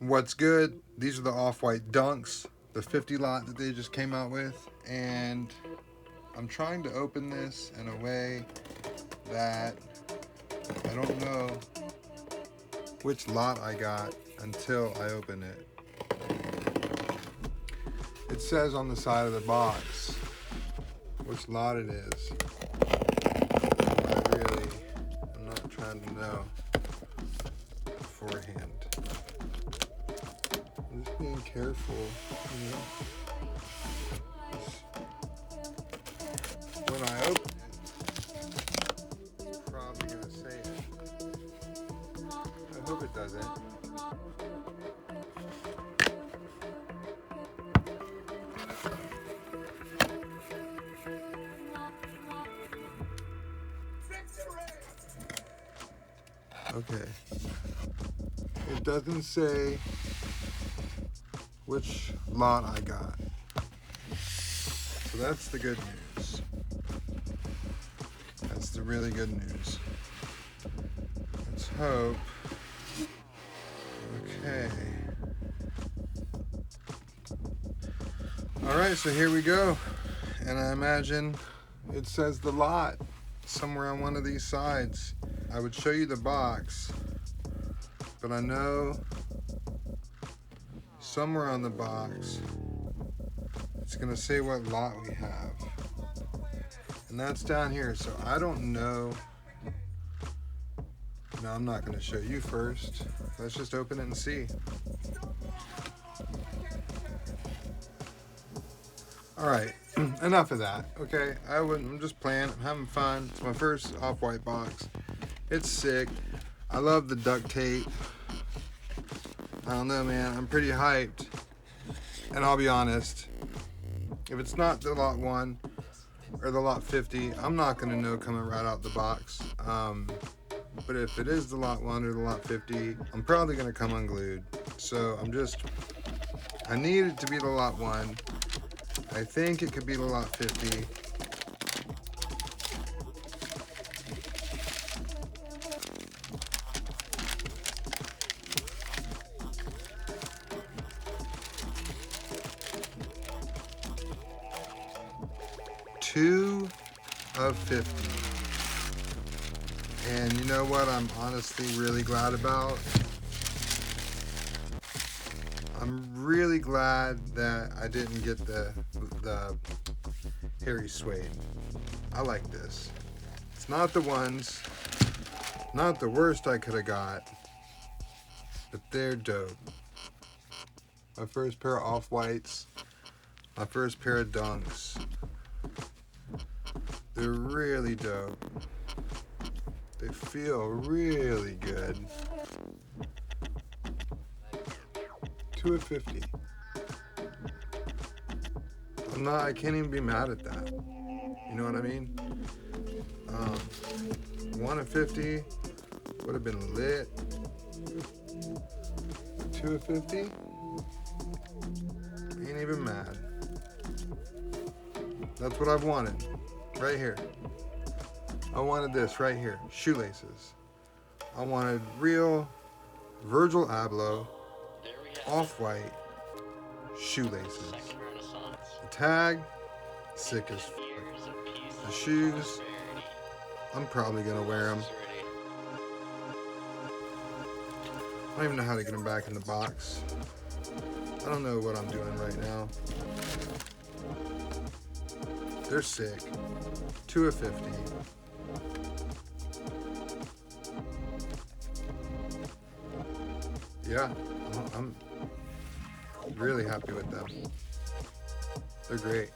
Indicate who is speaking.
Speaker 1: What's good? These are the Off White Dunks, the 50 lot that they just came out with, and I'm trying to open this in a way that I don't know which lot I got until I open it. It says on the side of the box which lot it is. I'm not trying to know beforehand. I'm just being careful, you know. When I open it, it's probably gonna say it. I hope it doesn't. Okay. It doesn't say which lot I got. So that's the good news. That's the really good news. Let's hope. Okay. Alright, so here we go. And I imagine it says the lot somewhere on one of these sides. I would show you the box, but I know somewhere on the box it's gonna say what lot we have. And that's down here, so I don't know. No, I'm not gonna show you first. Let's just open it and see. Alright, enough of that, okay? I'm just playing, I'm having fun. It's my first Off-White box. It's sick. I love the duct tape. I don't know, man, I'm pretty hyped. And I'll be honest, if it's not the lot 1 or the lot 50, I'm not gonna know coming right out the box. But if it is the lot 1 or the lot 50, I'm probably gonna come unglued. So I need it to be the lot 1. I think it could be the lot 50. Two of 50. And you know what I'm honestly really glad about? I'm really glad that I didn't get the hairy suede. I like this. It's not the ones, not the worst I could have got, but they're dope. My first pair of Off-Whites, my first pair of Dunks. They're really dope. They feel really good. 2 of 50. I can't even be mad at that. You know what I mean? 1 of 50 would have been lit. 2 of 50? Ain't even mad. That's what I've wanted. Right here. I wanted this right here. Shoelaces. I wanted real Virgil Abloh Off-White shoelaces. The tag, sick as fuck. The shoes, I'm probably gonna wear them. I don't even know how to get them back in the box. I don't know what I'm doing right now. They're sick. 2 of 50. Yeah, I'm really happy with them. They're great.